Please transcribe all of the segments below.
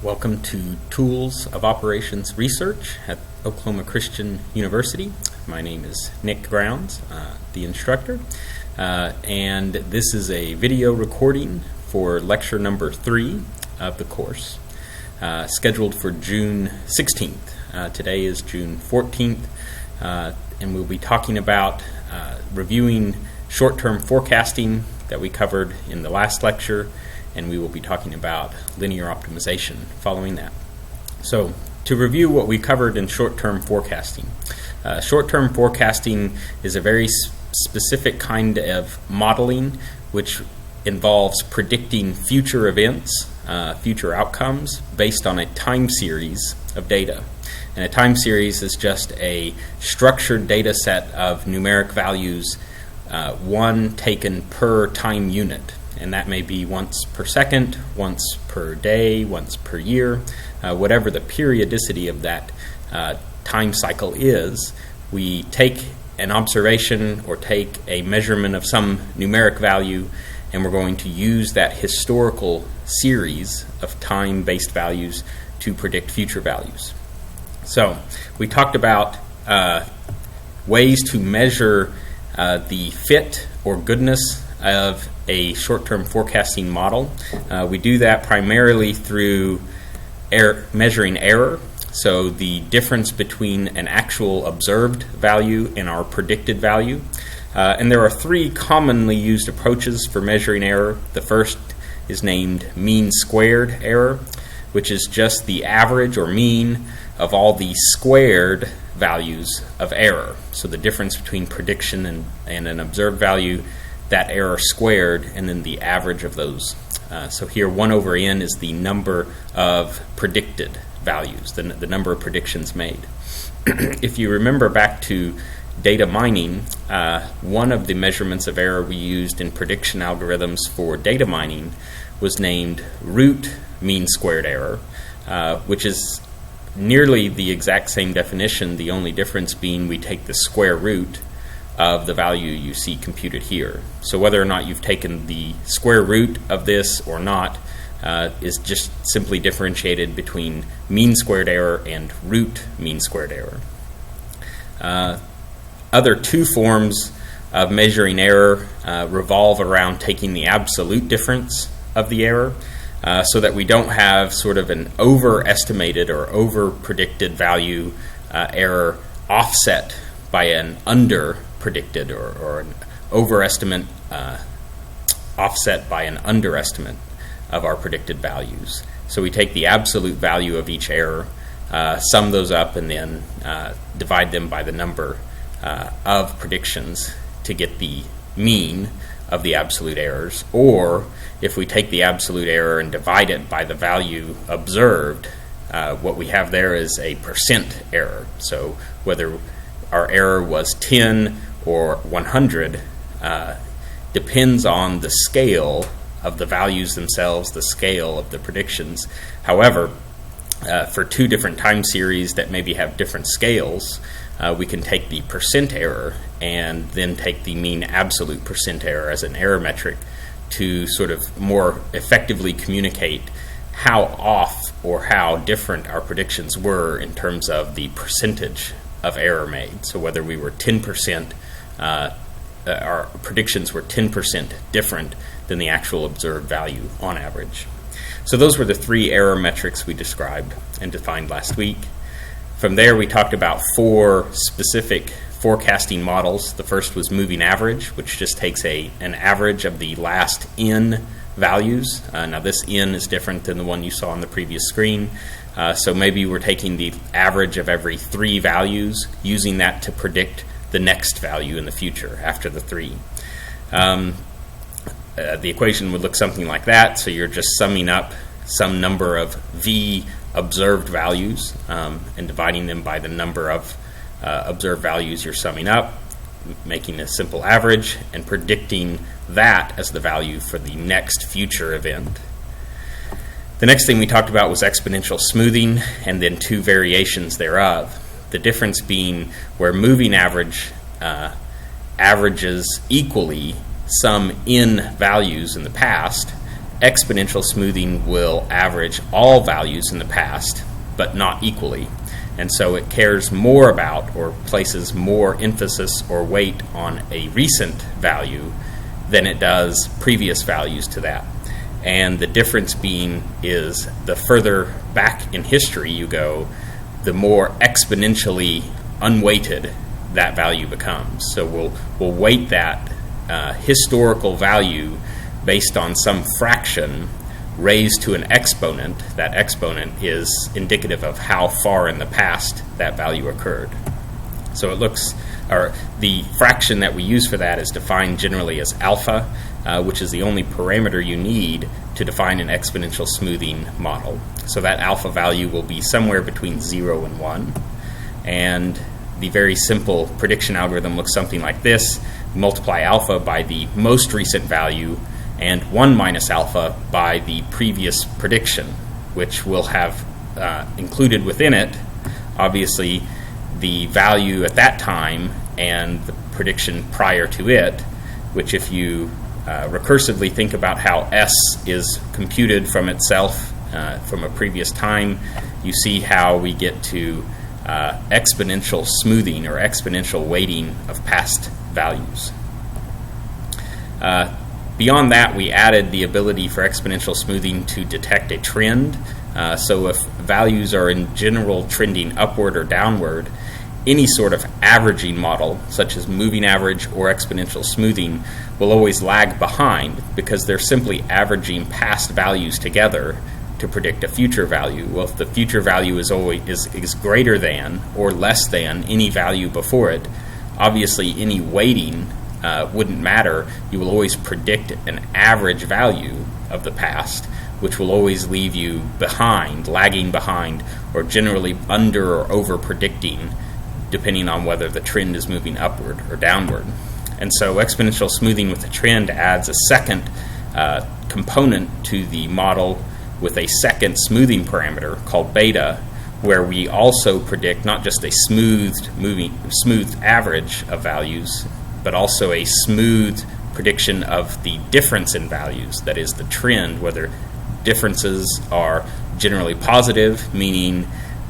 Welcome to Tools of Operations Research at Oklahoma Christian University. My name is Nick Grounds, the instructor, and this is a video recording for lecture number 3 of the course, scheduled for June 16th. Today is June 14th, and we'll be talking about reviewing short-term forecasting that we covered in the last lecture, and we will be talking about linear optimization following that. So, to review what we covered in short-term forecasting. Short-term forecasting is a very specific kind of modeling which involves predicting future events, future outcomes, based on a time series of data. And a time series is just a structured data set of numeric values, one taken per time unit. And that may be once per second, once per day, once per year, whatever the periodicity of that time cycle is. We take an observation or take a measurement of some numeric value, and we're going to use that historical series of time-based values to predict future values. So we talked about ways to measure the fit or goodness of a short-term forecasting model. We do that primarily through measuring error, so the difference between an actual observed value and our predicted value. And there are 3 commonly used approaches for measuring error. The first is named mean squared error, which is just the average or mean of all the squared values of error. So the difference between prediction and an observed value, that error squared, and then the average of those. So here 1 over n is the number of predicted values, the number of predictions made. If you remember back to data mining, one of the measurements of error we used in prediction algorithms for data mining was named root mean squared error, which is nearly the exact same definition, the only difference being we take the square root of the value you see computed here. So whether or not you've taken the square root of this or not is just simply differentiated between mean squared error and root mean squared error. Other 2 forms of measuring error revolve around taking the absolute difference of the error, so that we don't have sort of an overestimated or over-predicted value error offset by an under-predicted or an overestimate offset by an underestimate of our predicted values. So we take the absolute value of each error, sum those up, and then divide them by the number of predictions to get the mean of the absolute errors. Or if we take the absolute error and divide it by the value observed, what we have there is a percent error. So whether our error was 10 or 100 depends on the scale of the values themselves, the scale of the predictions. However, for 2 different time series that maybe have different scales, we can take the percent error and then take the mean absolute percent error as an error metric to sort of more effectively communicate how off or how different our predictions were in terms of the percentage of error made. So whether we were 10%, our predictions were 10% different than the actual observed value on average. So those were the 3 error metrics we described and defined last week. From there, we talked about 4 specific forecasting models. The first was moving average, which just takes an average of the last n values. Now this n is different than the one you saw on the previous screen. So maybe we're taking the average of every 3 values, using that to predict the next value in the future after the 3. The equation would look something like that. So you're just summing up some number of v observed values and dividing them by the number of observed values you're summing up, making a simple average, and predicting that as the value for the next future event. The next thing we talked about was exponential smoothing, and then 2 variations thereof. The difference being where moving average averages equally some n values in the past, exponential smoothing will average all values in the past, but not equally. And so it cares more about, or places more emphasis or weight on, a recent value than it does previous values to that. And the difference being is the further back in history you go, the more exponentially unweighted that value becomes. So we'll weight that historical value based on some fraction raised to an exponent. That exponent is indicative of how far in the past that value occurred. So the fraction that we use for that is defined generally as alpha, which is the only parameter you need to define an exponential smoothing model. So that alpha value will be somewhere between 0 and 1. And the very simple prediction algorithm looks something like this. Multiply alpha by the most recent value and 1 minus alpha by the previous prediction, which will have included within it, obviously, the value at that time and the prediction prior to it, which if you recursively think about how S is computed from itself from a previous time, you see how we get to exponential smoothing or exponential weighting of past values. Beyond that, we added the ability for exponential smoothing to detect a trend. So if values are in general trending upward or downward, any sort of averaging model, such as moving average or exponential smoothing, will always lag behind because they're simply averaging past values together to predict a future value. Well, if the future value is greater than or less than any value before it, obviously any weighting wouldn't matter. You will always predict an average value of the past, which will always leave you behind, lagging behind, or generally under or over predicting, depending on whether the trend is moving upward or downward. And so exponential smoothing with a trend adds a second component to the model with a second smoothing parameter called beta, where we also predict not just a smooth average of values, but also a smooth prediction of the difference in values, that is the trend, whether differences are generally positive, meaning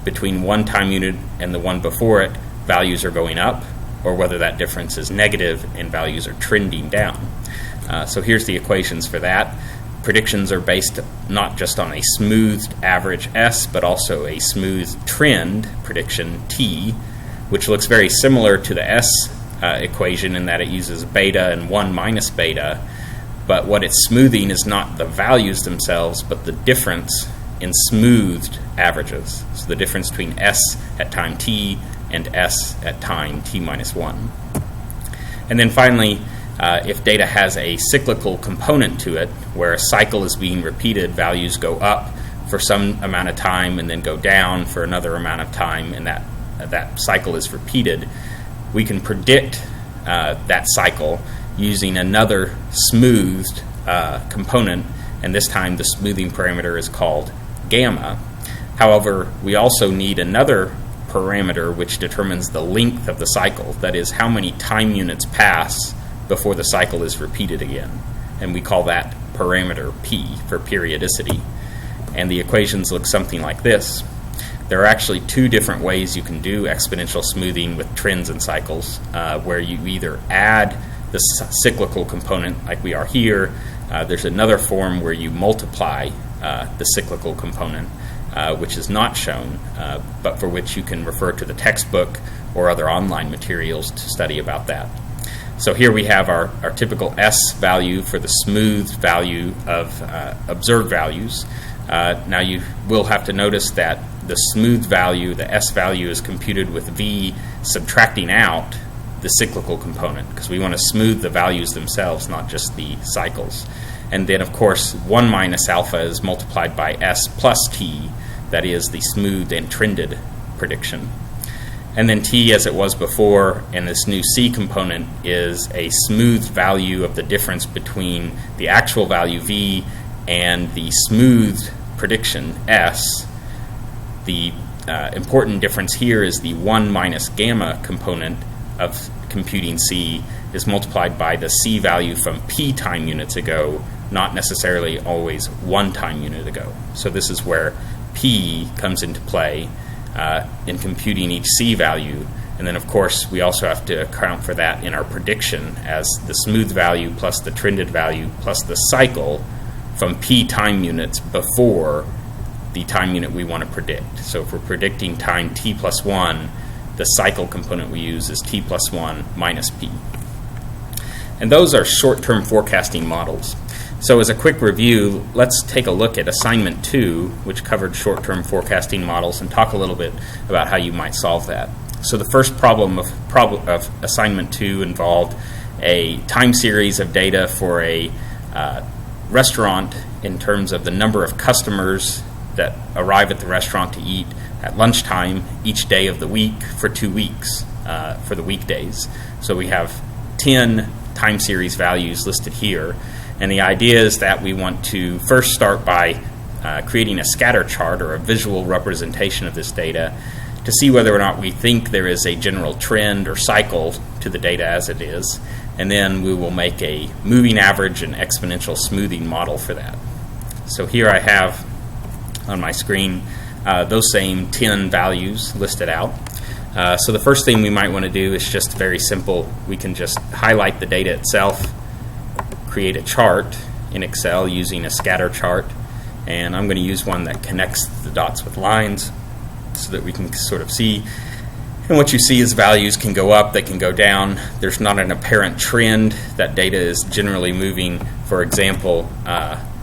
between one time unit and the one before it, values are going up, or whether that difference is negative and values are trending down. So here's the equations for that. Predictions are based not just on a smoothed average S, but also a smooth trend prediction T, which looks very similar to the S equation in that it uses beta and 1 minus beta, but what it's smoothing is not the values themselves, but the difference in smoothed averages. So the difference between S at time t and S at time t minus 1. And then finally, if data has a cyclical component to it, where a cycle is being repeated, values go up for some amount of time and then go down for another amount of time, and that cycle is repeated, we can predict that cycle using another smoothed component, and this time the smoothing parameter is called gamma. However, we also need another parameter which determines the length of the cycle, that is, how many time units pass before the cycle is repeated again, and we call that parameter P for periodicity. And the equations look something like this. There are actually two different ways you can do exponential smoothing with trends and cycles, where you either add the cyclical component like we are here. There's another form where you multiply the cyclical component, which is not shown, but for which you can refer to the textbook or other online materials to study about that. So here we have our typical S value for the smoothed value of observed values. Now you will have to notice that the smooth value, the S value, is computed with V subtracting out the cyclical component, because we want to smooth the values themselves, not just the cycles. And then, of course, 1 minus alpha is multiplied by S plus T, that is the smoothed and trended prediction. And then T, as it was before, and this new C component is a smoothed value of the difference between the actual value V and the smoothed prediction S. The important difference here is the 1 minus gamma component of computing C is multiplied by the C value from P time units ago, not necessarily always 1 time unit ago. So this is where P comes into play in computing each C value. And then, of course, we also have to account for that in our prediction as the smooth value plus the trended value plus the cycle from P time units before the time unit we want to predict. So if we're predicting time t plus 1, the cycle component we use is t plus 1 minus P. And those are short-term forecasting models. So as a quick review, let's take a look at assignment 2, which covered short-term forecasting models, and talk a little bit about how you might solve that. So the first problem of assignment 2 involved a time series of data for a restaurant in terms of the number of customers that arrive at the restaurant to eat at lunchtime each day of the week for 2 weeks for the weekdays. So we have 10 time series values listed here. And the idea is that we want to first start by creating a scatter chart or a visual representation of this data to see whether or not we think there is a general trend or cycle to the data as it is. And then we will make a moving average and exponential smoothing model for that. So here I have on my screen those same 10 values listed out. So the first thing we might want to do is just very simple. We can just highlight the data itself, create a chart in Excel using a scatter chart, and I'm going to use one that connects the dots with lines so that we can sort of see. And what you see is values can go up, they can go down. There's not an apparent trend. That data is generally moving, for example,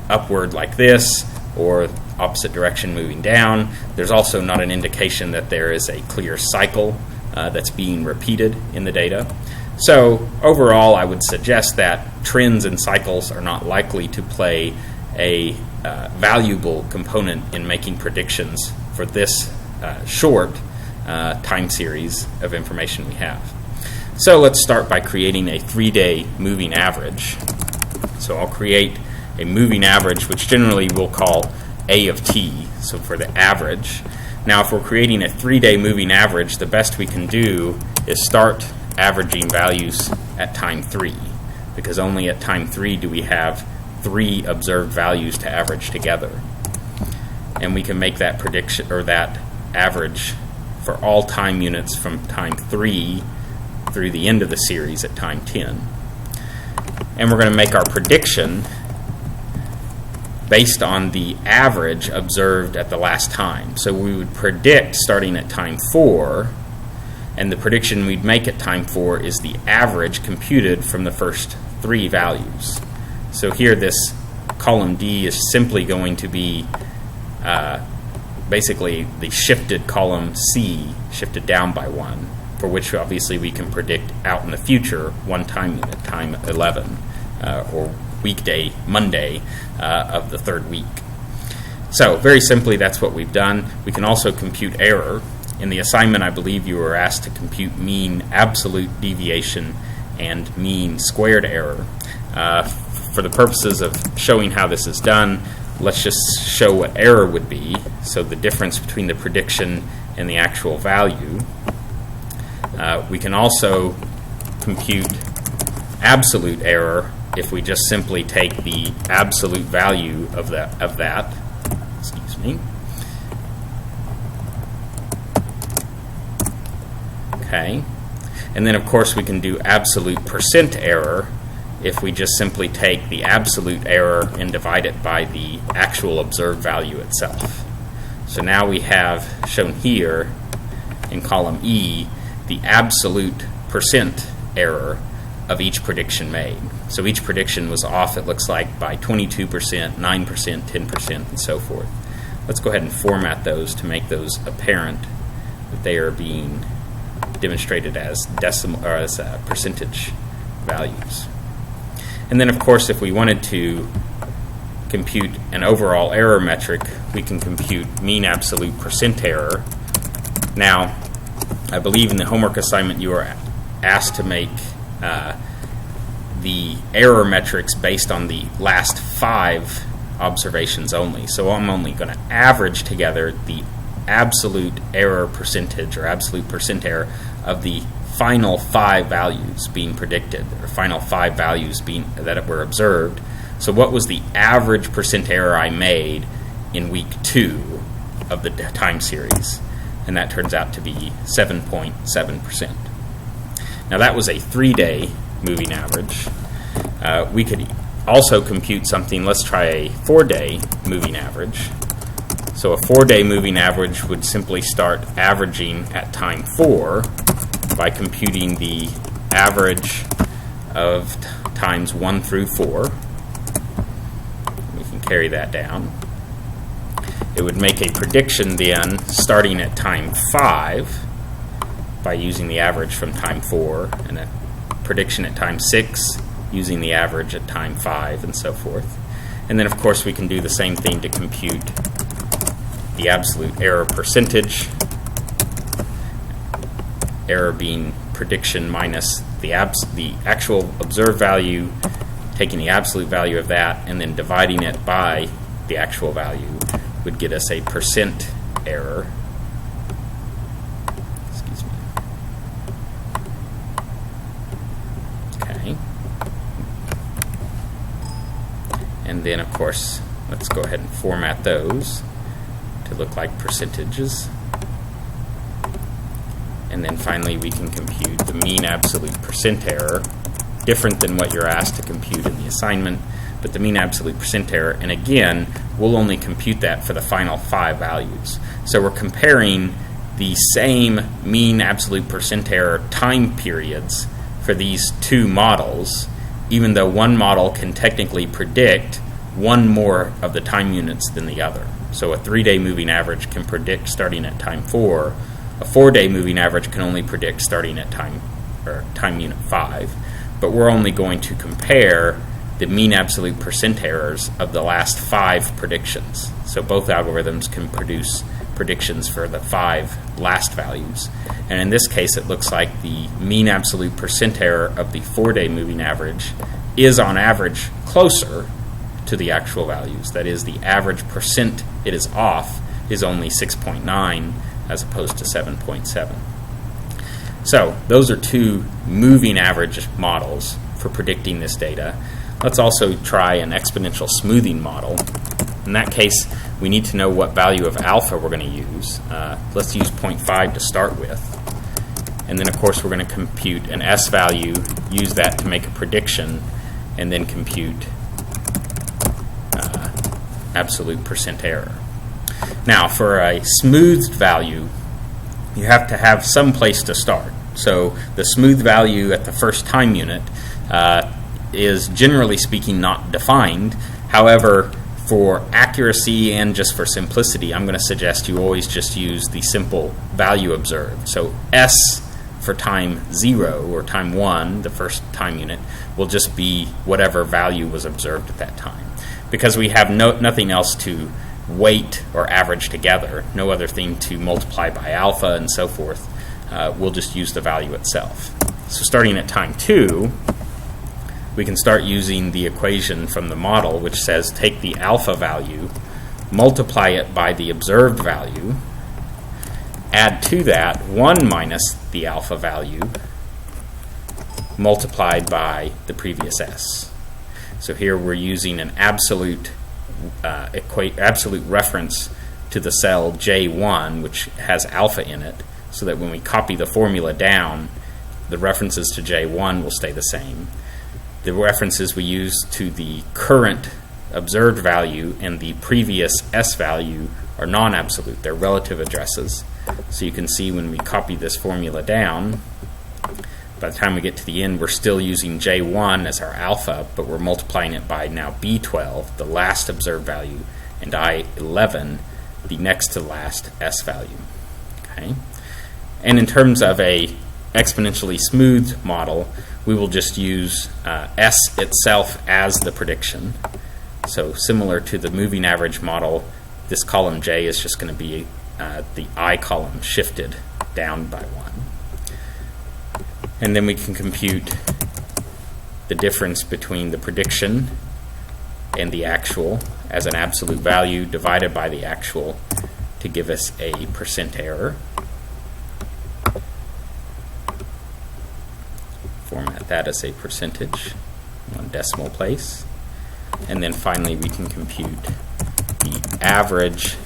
upward like this, or opposite direction moving down. There's also not an indication that there is a clear cycle that's being repeated in the data. So overall, I would suggest that trends and cycles are not likely to play a valuable component in making predictions for this short time series of information we have. So let's start by creating a 3-day moving average. So I'll create a moving average, which generally we'll call A of t, so for the average. Now if we're creating a 3-day moving average, the best we can do is start averaging values at time 3, because only at time 3 do we have 3 observed values to average together. And we can make that prediction or that average for all time units from time 3 through the end of the series at time 10. And we're going to make our prediction based on the average observed at the last time. So we would predict starting at time 4, and the prediction we'd make at time 4 is the average computed from the first 3 values. So here this column D is simply going to be basically the shifted column C, shifted down by 1, for which obviously we can predict out in the future 1 time unit, time 11, or weekday, Monday of the 3rd week. So very simply, that's what we've done. We can also compute error. In the assignment, I believe you were asked to compute mean absolute deviation and mean squared error. For the purposes of showing how this is done, let's just show what error would be, so the difference between the prediction and the actual value. We can also compute absolute error if we just simply take the absolute value of that. Excuse me. Okay. And then, of course, we can do absolute percent error if we just simply take the absolute error and divide it by the actual observed value itself. So now we have shown here in column E the absolute percent error of each prediction made. So each prediction was off, it looks like, by 22%, 9%, 10%, and so forth. Let's go ahead and format those to make those apparent that they are being demonstrated as decimal or as percentage values. And then, of course, if we wanted to compute an overall error metric, we can compute mean absolute percent error. Now, I believe in the homework assignment you are asked to make the error metrics based on the last 5 observations only. So I'm only going to average together the absolute error percentage or absolute percent error of the final 5 values being predicted, or final 5 values that were observed. So what was the average percent error I made in week 2 of the time series? And that turns out to be 7.7%. Now that was a 3-day moving average. We could also compute something. Let's try a 4-day moving average. So a 4-day moving average would simply start averaging at time 4 by computing the average of times 1 through 4. We can carry that down. It would make a prediction then starting at time 5 by using the average from time 4, and a prediction at time 6 using the average at time 5, and so forth. And then of course we can do the same thing to compute the absolute error percentage, error being prediction minus the actual observed value, taking the absolute value of that and then dividing it by the actual value would get us a percent error. Excuse me. Okay. And then of course let's go ahead and format those to look like percentages. And then finally we can compute the mean absolute percent error, different than what you're asked to compute in the assignment, but the mean absolute percent error, and again we'll only compute that for the final 5 values. So we're comparing the same mean absolute percent error time periods for these 2 models, even though one model can technically predict one more of the time units than the other. So a 3-day moving average can predict starting at time 4. A 4-day moving average can only predict starting at time unit 5. But we're only going to compare the mean absolute percent errors of the last 5 predictions. So both algorithms can produce predictions for the 5 last values. And in this case it looks like the mean absolute percent error of the 4-day moving average is on average closer to the actual values. That is, the average percent it is off is only 6.9 as opposed to 7.7. So those are 2 moving average models for predicting this data. Let's also try an exponential smoothing model. In that case, we need to know what value of alpha we're going to use. Let's use 0.5 to start with. And then of course we're going to compute an S value, use that to make a prediction, and then compute absolute percent error. Now for a smoothed value, you have to have some place to start. So the smooth value at the first time unit is generally speaking not defined. However, for accuracy and just for simplicity, I'm going to suggest you always just use the simple value observed. So S for time 0 or time 1, the first time unit, will just be whatever value was observed at that time. Because we have nothing else to weight or average together, no other thing to multiply by alpha and so forth, we'll just use the value itself. So starting at time 2, we can start using the equation from the model, which says take the alpha value, multiply it by the observed value, add to that 1 minus the alpha value multiplied by the previous S. So here we're using an absolute reference to the cell J1, which has alpha in it, so that when we copy the formula down, the references to J1 will stay the same. The references we use to the current observed value and the previous S value are non-absolute. They're relative addresses. So you can see when we copy this formula down, by the time we get to the end, we're still using J1 as our alpha, but we're multiplying it by now B12, the last observed value, and I11, the next to last S value. Okay? And in terms of a exponentially smoothed model, we will just use S itself as the prediction. So similar to the moving average model, this column J is just going to be the I column shifted down by 1. And then we can compute the difference between the prediction and the actual as an absolute value divided by the actual to give us a percent error. format that as a percentage, 1 decimal place. And then finally we can compute the average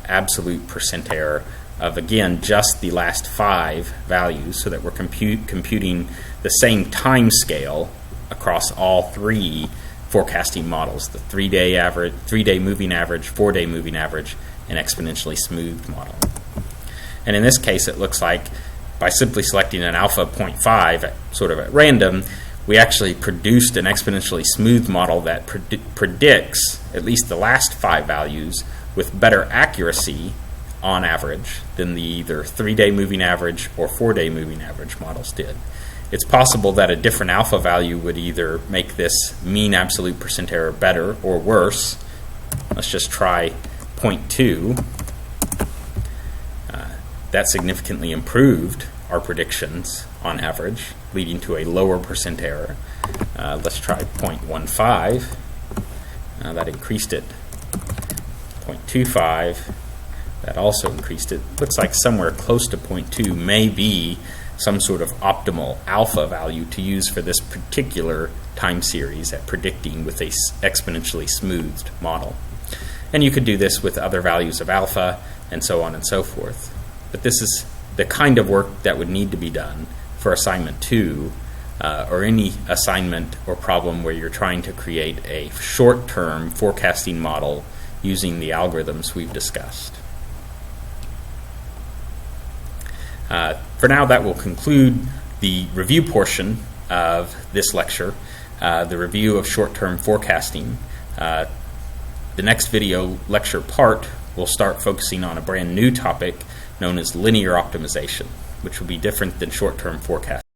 absolute percent error of, again, just the last 5 values, so that we're computing the same time scale across all 3 forecasting models: the 3-day average, 3-day moving average, 4-day moving average, and exponentially smoothed model. And in this case, it looks like by simply selecting an alpha 0.5 sort of at random, we actually produced an exponentially smoothed model that predicts at least the last 5 values with better accuracy on average than the either 3-day moving average or 4-day moving average models did. It's possible that a different alpha value would either make this mean absolute percent error better or worse. Let's just try 0.2. That significantly improved our predictions on average, leading to a lower percent error. Let's try 0.15. That increased it. 0.25. That also increased it. Looks like somewhere close to 0.2 may be some sort of optimal alpha value to use for this particular time series at predicting with a exponentially smoothed model. And you could do this with other values of alpha and so on and so forth. But this is the kind of work that would need to be done for assignment 2 or any assignment or problem where you're trying to create a short-term forecasting model using the algorithms we've discussed. For now, that will conclude the review portion of this lecture, the review of short-term forecasting. The next video lecture part will start focusing on a brand new topic known as linear optimization, which will be different than short-term forecasting.